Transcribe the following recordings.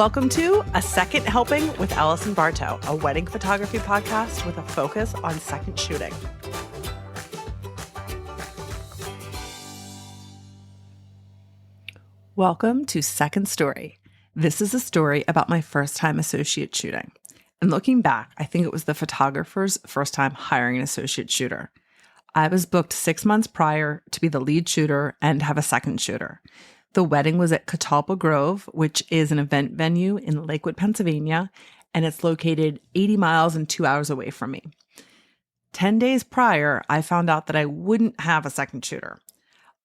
Welcome to A Second Helping with Allison Bartow, a wedding photography podcast with a focus on second shooting. Welcome to Second Story. This is a story about my first time associate shooting. And looking back, I think it was the photographer's first time hiring an associate shooter. I was booked 6 months prior to be the lead shooter and have a second shooter. The wedding was at Catalpa Grove, which is an event venue in Lakewood, Pennsylvania, and it's located 80 miles and 2 hours away from me. 10 days prior, I found out that I wouldn't have a second shooter.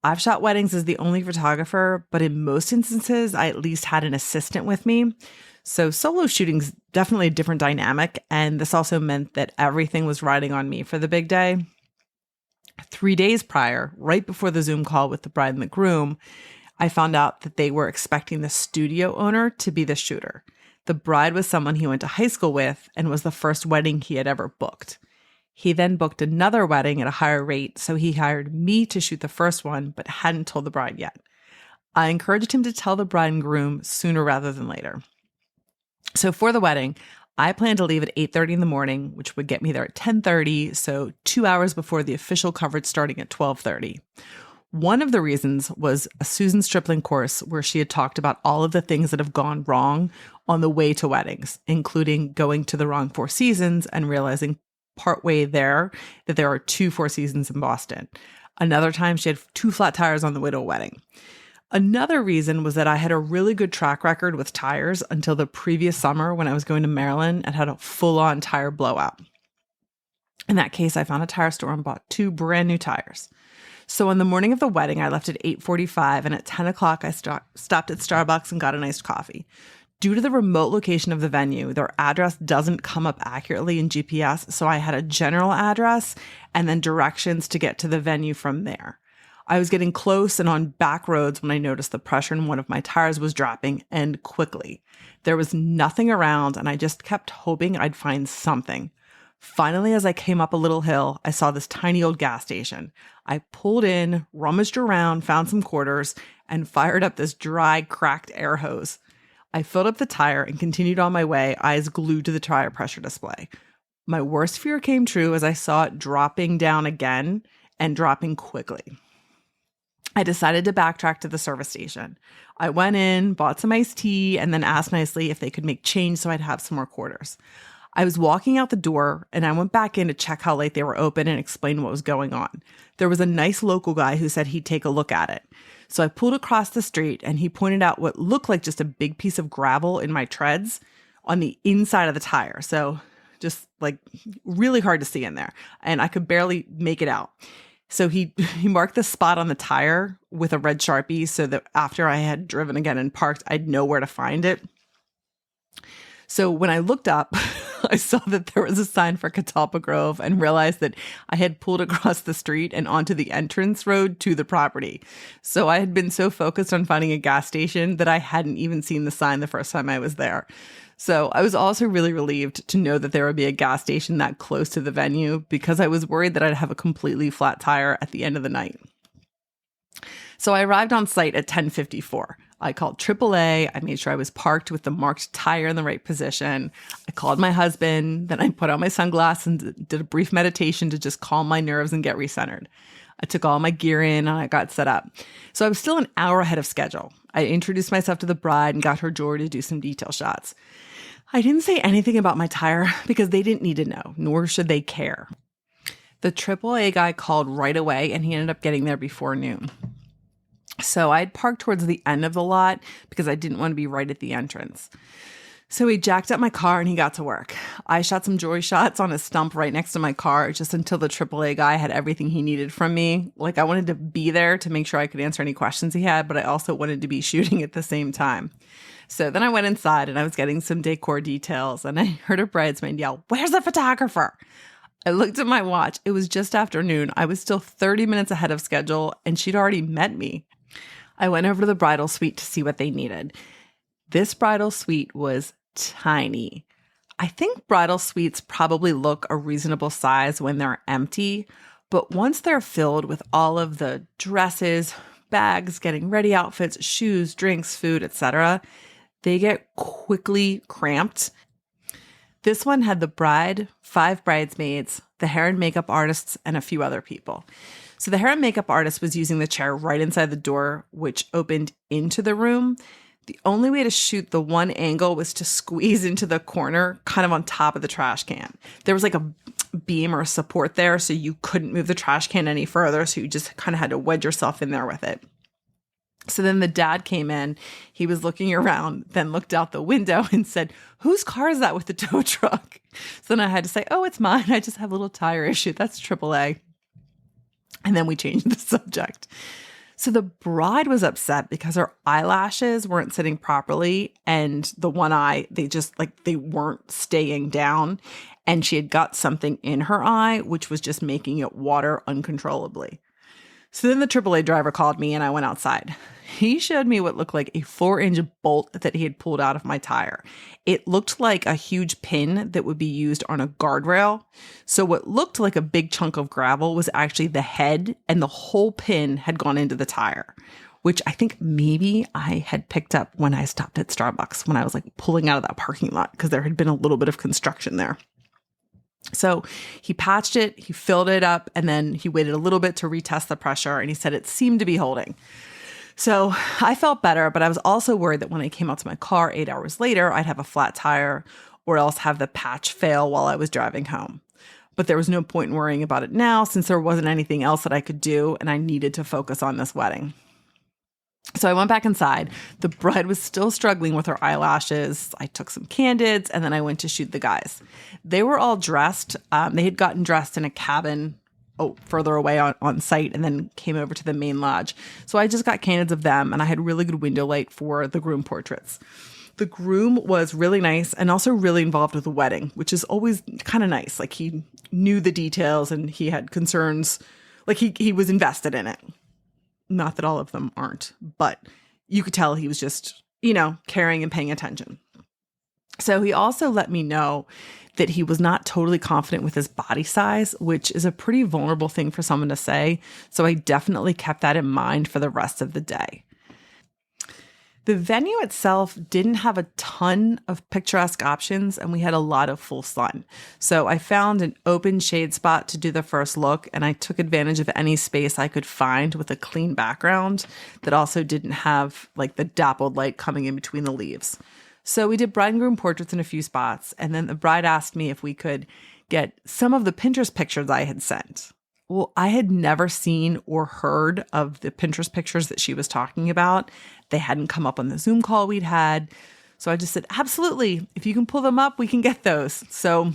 I've shot weddings as the only photographer, but in most instances, I at least had an assistant with me. So solo shooting's definitely a different dynamic, and this also meant that everything was riding on me for the big day. 3 days prior, right before the Zoom call with the bride and the groom, I found out that they were expecting the studio owner to be the shooter. The bride was someone he went to high school with and was the first wedding he had ever booked. He then booked another wedding at a higher rate, so he hired me to shoot the first one, but hadn't told the bride yet. I encouraged him to tell the bride and groom sooner rather than later. So for the wedding, I planned to leave at 8:30 in the morning, which would get me there at 10:30, so 2 hours before the official coverage starting at 12:30. One of the reasons was a Susan Stripling course where she had talked about all of the things that have gone wrong on the way to weddings, including going to the wrong Four Seasons and realizing partway there that there are 2 Four Seasons in Boston. Another time she had 2 flat tires on the way to a wedding. Another reason was that I had a really good track record with tires until the previous summer when I was going to Maryland and had a full-on tire blowout. In that case, I found a tire store and bought 2 brand new tires. So on the morning of the wedding, I left at 8:45, and at 10 o'clock, I stopped at Starbucks and got an iced coffee. Due to the remote location of the venue, their address doesn't come up accurately in GPS, so I had a general address and then directions to get to the venue from there. I was getting close and on back roads when I noticed the pressure in one of my tires was dropping, and quickly. There was nothing around, and I just kept hoping I'd find something. Finally, as I came up a little hill, I saw this tiny old gas station. I pulled in, rummaged around, found some quarters, and fired up this dry, cracked air hose. I filled up the tire and continued on my way, eyes glued to the tire pressure display. My worst fear came true as I saw it dropping down again and dropping quickly. I decided to backtrack to the service station. I went in, bought some iced tea, and then asked nicely if they could make change so I'd have some more quarters. I was walking out the door and I went back in to check how late they were open and explain what was going on. There was a nice local guy who said he'd take a look at it. So I pulled across the street and he pointed out what looked like just a big piece of gravel in my treads on the inside of the tire. So just like really hard to see in there. And I could barely make it out. So he marked the spot on the tire with a red Sharpie so that after I had driven again and parked, I'd know where to find it. So when I looked up, I saw that there was a sign for Catalpa Grove and realized that I had pulled across the street and onto the entrance road to the property. So I had been so focused on finding a gas station that I hadn't even seen the sign the first time I was there. So I was also really relieved to know that there would be a gas station that close to the venue because I was worried that I'd have a completely flat tire at the end of the night. So I arrived on site at 10:54. I called AAA. I made sure I was parked with the marked tire in the right position. I called my husband. Then I put on my sunglasses and did a brief meditation to just calm my nerves and get recentered. I took all my gear in and I got set up. So I was still an hour ahead of schedule. I introduced myself to the bride and got her jewelry to do some detail shots. I didn't say anything about my tire because they didn't need to know, nor should they care. The AAA guy called right away and he ended up getting there before noon. So I'd parked towards the end of the lot because I didn't want to be right at the entrance. So he jacked up my car and he got to work. I shot some jewelry shots on a stump right next to my car just until the AAA guy had everything he needed from me. Like I wanted to be there to make sure I could answer any questions he had, but I also wanted to be shooting at the same time. So then I went inside and I was getting some decor details and I heard a bridesmaid yell, "Where's the photographer?" I looked at my watch. It was just afternoon. I was still 30 minutes ahead of schedule and she'd already met me. I went over to the bridal suite to see what they needed. This bridal suite was tiny. I think bridal suites probably look a reasonable size when they're empty, but once they're filled with all of the dresses, bags, getting ready outfits, shoes, drinks, food, etc., they get quickly cramped. This one had the bride, 5 bridesmaids, the hair and makeup artists, and a few other people. So the hair and makeup artist was using the chair right inside the door, which opened into the room. The only way to shoot the one angle was to squeeze into the corner, kind of on top of the trash can. There was like a beam or a support there, so you couldn't move the trash can any further. So you just kind of had to wedge yourself in there with it. So then the dad came in, he was looking around, then looked out the window and said, "Whose car is that with the tow truck?" So then I had to say, "Oh, it's mine. I just have a little tire issue. That's AAA." And then we changed the subject. So the bride was upset because her eyelashes weren't sitting properly, and the one eye, they weren't staying down, and she had got something in her eye, which was just making it water uncontrollably. So then the AAA driver called me and I went outside. He showed me what looked like a 4-inch bolt that he had pulled out of my tire. It looked like a huge pin that would be used on a guardrail. So what looked like a big chunk of gravel was actually the head, and the whole pin had gone into the tire, which I think maybe I had picked up when I stopped at Starbucks when I was like pulling out of that parking lot, because there had been a little bit of construction there. So he patched it, he filled it up, and then he waited a little bit to retest the pressure, and he said it seemed to be holding. So I felt better, but I was also worried that when I came out to my car 8 hours later, I'd have a flat tire or else have the patch fail while I was driving home. But there was no point in worrying about it now, since there wasn't anything else that I could do, and I needed to focus on this wedding. So I went back inside. The bride was still struggling with her eyelashes. I took some candids, and then I went to shoot the guys. They were all dressed. They had gotten dressed in a cabin further away on site, and then came over to the main lodge. So I just got candids of them, and I had really good window light for the groom portraits. The groom was really nice and also really involved with the wedding, which is always kind of nice. Like, he knew the details and he had concerns. Like, he was invested in it. Not that all of them aren't, but you could tell he was just, caring and paying attention. So he also let me know that he was not totally confident with his body size, which is a pretty vulnerable thing for someone to say. So I definitely kept that in mind for the rest of the day. The venue itself didn't have a ton of picturesque options, and we had a lot of full sun. So I found an open shade spot to do the first look, and I took advantage of any space I could find with a clean background that also didn't have like the dappled light coming in between the leaves. So we did bride and groom portraits in a few spots, and then the bride asked me if we could get some of the Pinterest pictures I had sent. Well, I had never seen or heard of the Pinterest pictures that she was talking about. They hadn't come up on the Zoom call we'd had. So I just said, absolutely, if you can pull them up, we can get those. So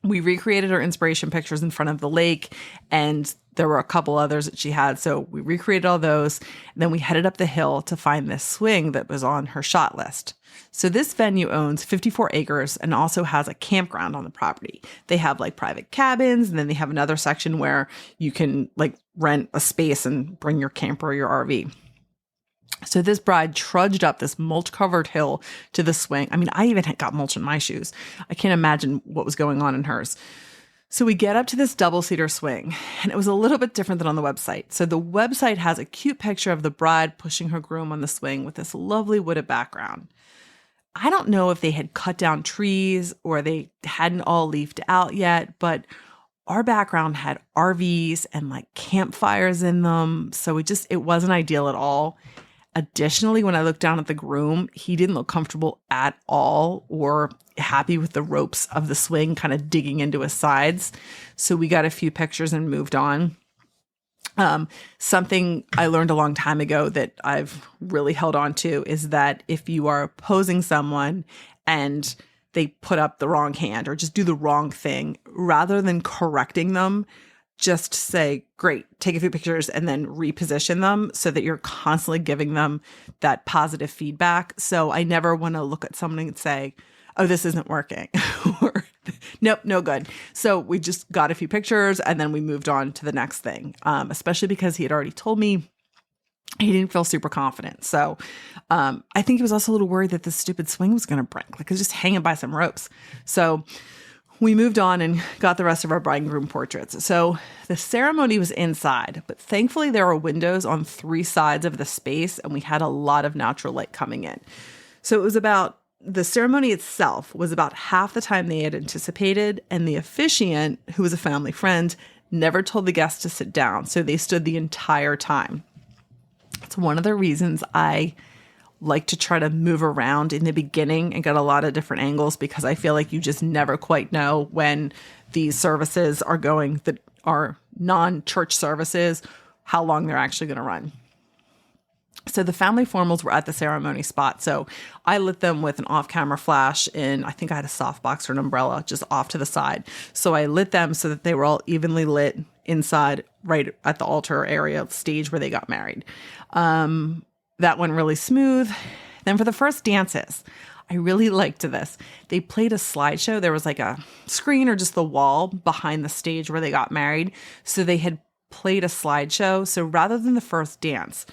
we recreated her inspiration pictures in front of the lake, and there were a couple others that she had. So we recreated all those. And then we headed up the hill to find this swing that was on her shot list. So this venue owns 54 acres and also has a campground on the property. They have like private cabins, and then they have another section where you can like rent a space and bring your camper or your RV. So this bride trudged up this mulch-covered hill to the swing. I mean, I even got mulch in my shoes. I can't imagine what was going on in hers. So we get up to this double-seater swing, and it was a little bit different than on the website. So the website has a cute picture of the bride pushing her groom on the swing with this lovely wooded background. I don't know if they had cut down trees or they hadn't all leafed out yet, but our background had RVs and like campfires in them. So it wasn't ideal at all. Additionally, when I looked down at the groom, he didn't look comfortable at all or happy with the ropes of the swing kind of digging into his sides. So we got a few pictures and moved on. Something I learned a long time ago that I've really held on to is that if you are opposing someone and they put up the wrong hand or just do the wrong thing, rather than correcting them, just say, great, take a few pictures and then reposition them so that you're constantly giving them that positive feedback. So I never want to look at someone and say, oh, this isn't working or nope, no good. So we just got a few pictures and then we moved on to the next thing, especially because he had already told me he didn't feel super confident. So I think he was also a little worried that this stupid swing was going to break. Like it was just hanging by some ropes. So we moved on and got the rest of our bride and groom portraits. So the ceremony was inside, but thankfully there were windows on 3 sides of the space and we had a lot of natural light coming in. So it was about, the ceremony itself was about half the time they had anticipated, and the officiant, who was a family friend, never told the guests to sit down. So they stood the entire time. It's one of the reasons I like to try to move around in the beginning and get a lot of different angles, because I feel like you just never quite know when these services are going, that are non-church services, how long they're actually going to run. So the family formals were at the ceremony spot. So I lit them with an off-camera flash, and I think I had a softbox or an umbrella just off to the side. So I lit them so that they were all evenly lit inside, right at the altar area stage where they got married. That went really smooth. Then for the first dances, I really liked this. They played a slideshow. There was like a screen or just the wall behind the stage where they got married. So they had played a slideshow. So rather than the first dance,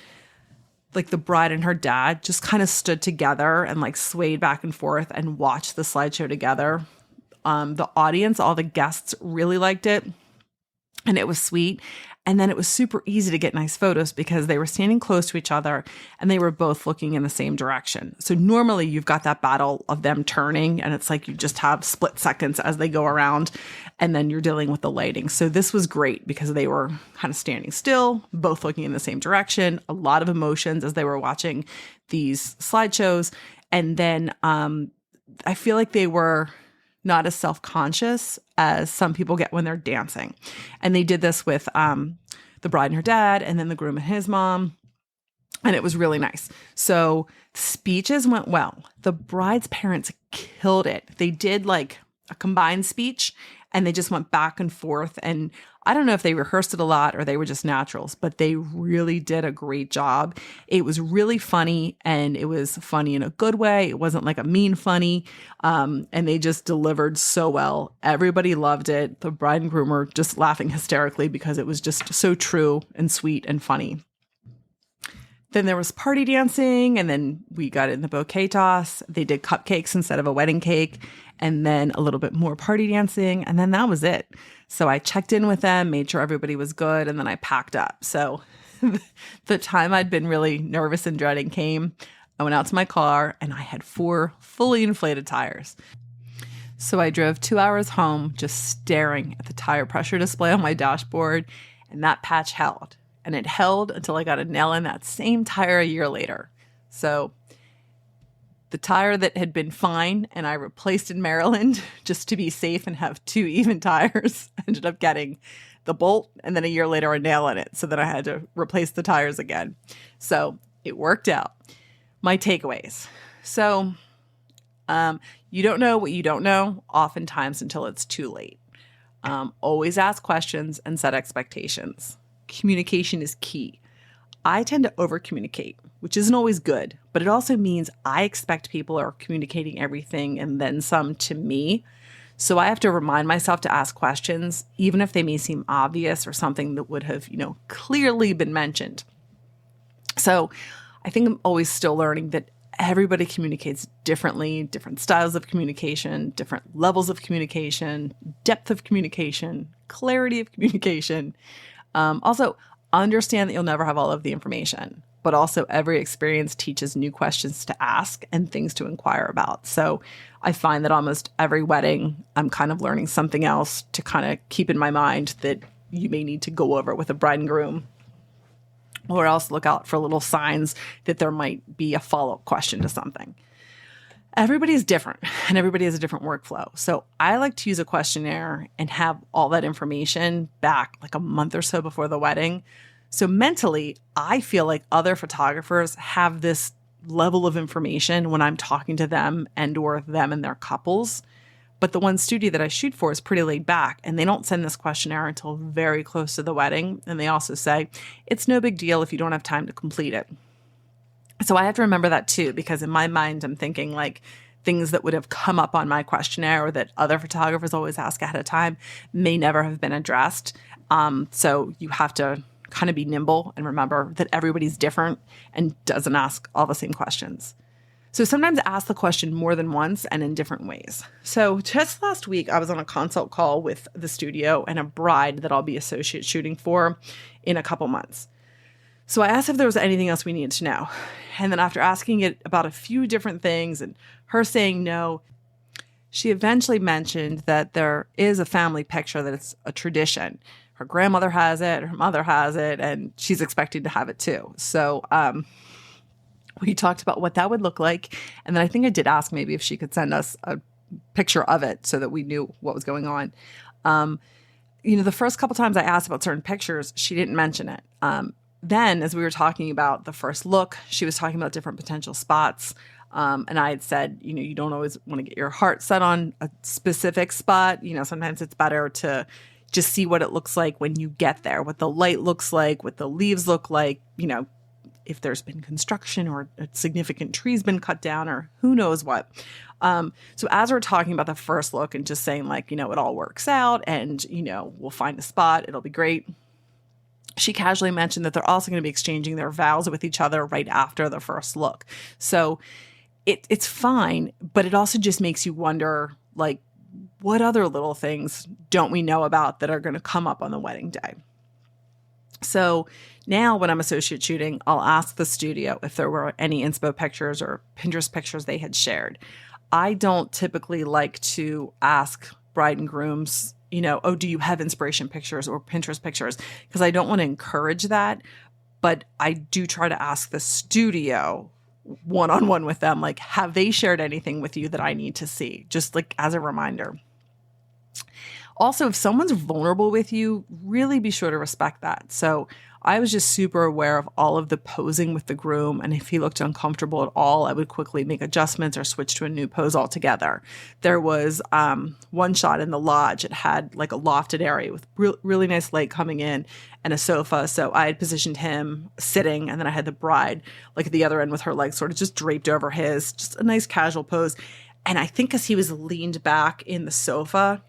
like the bride and her dad just kind of stood together and like swayed back and forth and watched the slideshow together. The audience, all the guests really liked it, and it was sweet. And then it was super easy to get nice photos because they were standing close to each other and they were both looking in the same direction. So normally you've got that battle of them turning, and it's like you just have split seconds as they go around, and then you're dealing with the lighting. So this was great because they were kind of standing still, both looking in the same direction, a lot of emotions as they were watching these slideshows. And then I feel like they were not as self-conscious as some people get when they're dancing. And they did this with the bride and her dad, and then the groom and his mom. And it was really nice. So speeches went well. The bride's parents killed it. They did like a combined speech, and they just went back and forth. And I don't know if they rehearsed it a lot or they were just naturals, but they really did a great job. It was really funny, and it was funny in a good way. It wasn't like a mean funny. And they just delivered so well. Everybody loved it. The bride and groom were just laughing hysterically because it was just so true and sweet and funny. Then there was party dancing, and then we got in the bouquet toss. They did cupcakes instead of a wedding cake, and then a little bit more party dancing, and then that was it. So I checked in with them, made sure everybody was good, and then I packed up. So the time I'd been really nervous and dreading came. I went out to my car, and I had 4 fully inflated tires. So I drove 2 hours home just staring at the tire pressure display on my dashboard, and that patch held. And it held until I got a nail in that same tire a year later. So the tire that had been fine and I replaced in Maryland just to be safe and have 2 even tires, ended up getting the bolt and then a year later a nail in it. So then I had to replace the tires again. So it worked out. My takeaways. So you don't know what you don't know oftentimes until it's too late. Always ask questions and set expectations. Communication is key. I tend to over-communicate, which isn't always good, but it also means I expect people are communicating everything and then some to me. So I have to remind myself to ask questions, even if they may seem obvious or something that would have, clearly been mentioned. So I think I'm always still learning that everybody communicates differently, different styles of communication, different levels of communication, depth of communication, clarity of communication. Also, understand that you'll never have all of the information, but also every experience teaches new questions to ask and things to inquire about. So I find that almost every wedding, I'm kind of learning something else to kind of keep in my mind that you may need to go over with a bride and groom, or else look out for little signs that there might be a follow-up question to something. Everybody is different and everybody has a different workflow. So I like to use a questionnaire and have all that information back like a month or so before the wedding. So mentally, I feel like other photographers have this level of information when I'm talking to them and or them and their couples. But the one studio that I shoot for is pretty laid back, and they don't send this questionnaire until very close to the wedding. And they also say, it's no big deal if you don't have time to complete it. So I have to remember that too, because in my mind, I'm thinking like things that would have come up on my questionnaire or that other photographers always ask ahead of time may never have been addressed. So you have to kind of be nimble and remember that everybody's different and doesn't ask all the same questions. So sometimes ask the question more than once and in different ways. So just last week, I was on a consult call with the studio and a bride that I'll be associate shooting for in a couple months. So I asked if there was anything else we needed to know. And then after asking it about a few different things and her saying no, she eventually mentioned that there is a family picture, that it's a tradition. Her grandmother has it, her mother has it, and she's expected to have it too. So we talked about what that would look like. And then I think I did ask maybe if she could send us a picture of it so that we knew what was going on. The first couple times I asked about certain pictures, she didn't mention it. Then, as we were talking about the first look, she was talking about different potential spots. And I had said, you don't always want to get your heart set on a specific spot. Sometimes it's better to just see what it looks like when you get there, what the light looks like, what the leaves look like, if there's been construction or a significant tree's been cut down or who knows what. So as we're talking about the first look and just saying it all works out and, we'll find a spot, it'll be great. She casually mentioned that they're also going to be exchanging their vows with each other right after the first look. So it's fine, but it also just makes you wonder, what other little things don't we know about that are going to come up on the wedding day? So now when I'm associate shooting, I'll ask the studio if there were any inspo pictures or Pinterest pictures they had shared. I don't typically like to ask bride and grooms, do you have inspiration pictures or Pinterest pictures? Because I don't want to encourage that. But I do try to ask the studio one-on-one with them, have they shared anything with you that I need to see? Just as a reminder. Also, if someone's vulnerable with you, really be sure to respect that. So I was just super aware of all of the posing with the groom. And if he looked uncomfortable at all, I would quickly make adjustments or switch to a new pose altogether. There was one shot in the lodge. It had a lofted area with really nice light coming in and a sofa. So I had positioned him sitting, and then I had the bride at the other end with her legs sort of just draped over his, just a nice casual pose. And I think because he was leaned back in the sofa,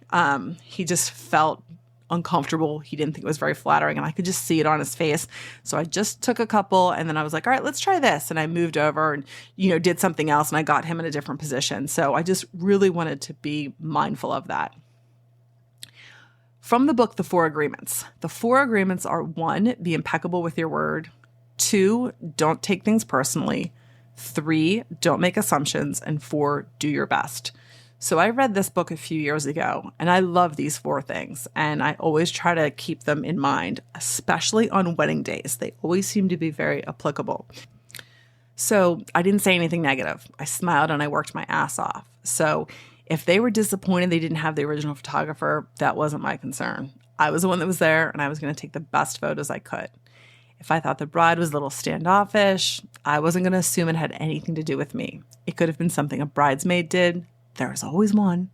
he just felt uncomfortable. He didn't think it was very flattering, and I could just see it on his face. So I just took a couple, and then I was like, all right, let's try this. And I moved over and, did something else, and I got him in a different position. So I just really wanted to be mindful of that. From the book, The 4 Agreements. The 4 agreements are: 1, be impeccable with your word. 2, don't take things personally. 3, don't make assumptions. And 4, do your best. So I read this book a few years ago, and I love these 4 things. And I always try to keep them in mind, especially on wedding days. They always seem to be very applicable. So I didn't say anything negative. I smiled and I worked my ass off. So if they were disappointed they didn't have the original photographer, that wasn't my concern. I was the one that was there, and I was going to take the best photos I could. If I thought the bride was a little standoffish, I wasn't going to assume it had anything to do with me. It could have been something a bridesmaid did. There was always one.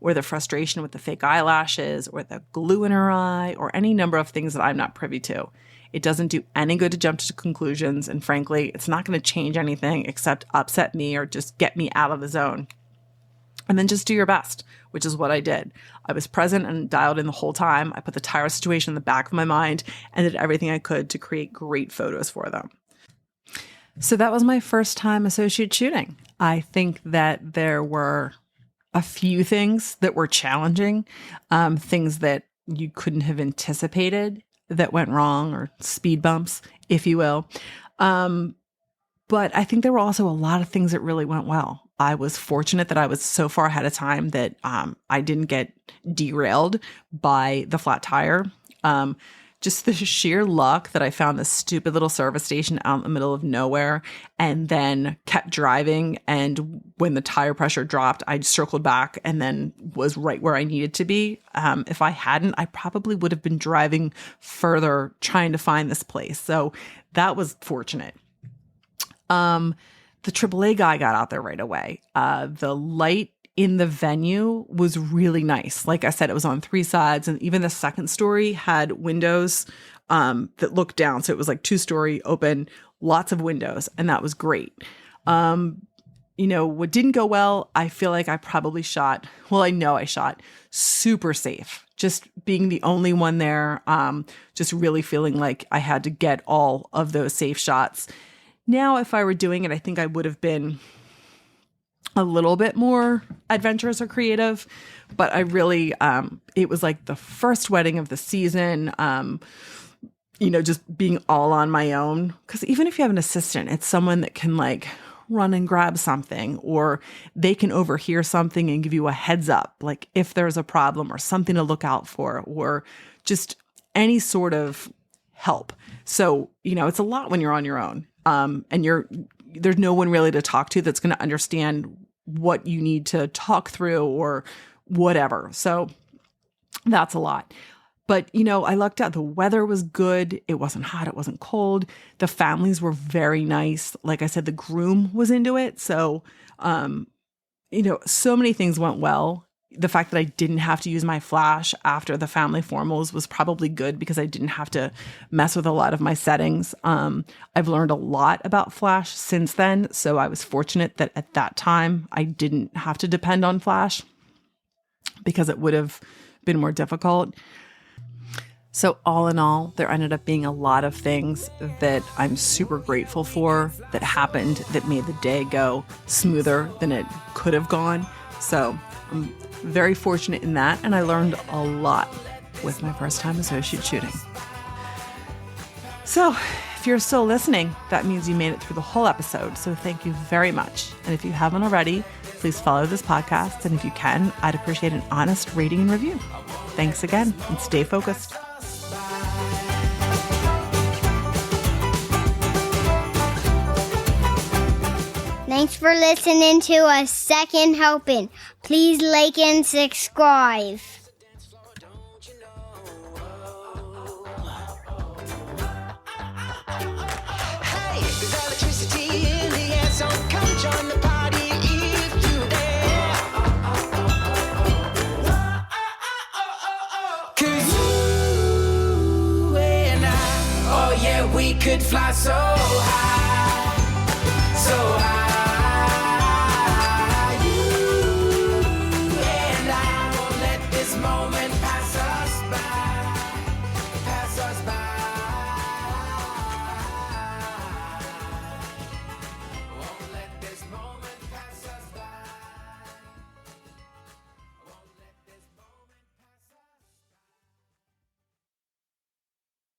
Or the frustration with the fake eyelashes, or the glue in her eye, or any number of things that I'm not privy to. It doesn't do any good to jump to conclusions, and frankly, it's not going to change anything except upset me or just get me out of the zone. And then just do your best, which is what I did. I was present and dialed in the whole time. I put the Tyra situation in the back of my mind and did everything I could to create great photos for them. So that was my first time associate shooting. I think that there were a few things that were challenging, things that you couldn't have anticipated that went wrong, or speed bumps, if you will. But I think there were also a lot of things that really went well. I was fortunate that I was so far ahead of time that I didn't get derailed by the flat tire. Just the sheer luck that I found this stupid little service station out in the middle of nowhere, and then kept driving. And when the tire pressure dropped, I circled back and then was right where I needed to be. If I hadn't, I probably would have been driving further trying to find this place. So that was fortunate. The AAA guy got out there right away. The light in the venue was really nice. Like I said, it was on 3 sides, and even the second story had windows that looked down. So it was 2-story open, lots of windows, and that was great. What didn't go well, I feel like I probably shot, I know I shot super safe. Just being the only one there, just really feeling like I had to get all of those safe shots. Now, if I were doing it, I think I would have been a little bit more adventurous or creative, but I really, it was the first wedding of the season. just being all on my own. Because even if you have an assistant, it's someone that can like run and grab something, or they can overhear something and give you a heads up, like if there's a problem or something to look out for, or just any sort of help. So, it's a lot when you're on your own. And there's no one really to talk to that's going to understand what you need to talk through or whatever. So that's a lot. But, I lucked out. The weather was good. It wasn't hot. It wasn't cold. The families were very nice. Like I said, the groom was into it. So, so many things went well. The fact that I didn't have to use my flash after the family formals was probably good because I didn't have to mess with a lot of my settings. I've learned a lot about flash since then. So I was fortunate that at that time I didn't have to depend on flash because it would have been more difficult. So all in all, there ended up being a lot of things that I'm super grateful for that happened that made the day go smoother than it could have gone. So I'm very fortunate in that, and I learned a lot with my first time associate shooting. So if you're still listening, that means you made it through the whole episode. So thank you very much. And if you haven't already, please follow this podcast. And if you can, I'd appreciate an honest rating and review. Thanks again, and stay focused. Thanks for listening to A Second Helping. Please like and subscribe. Hey, there's electricity in the air, so come join the party if you dare. 'Cause you and I, oh yeah, we could fly so high.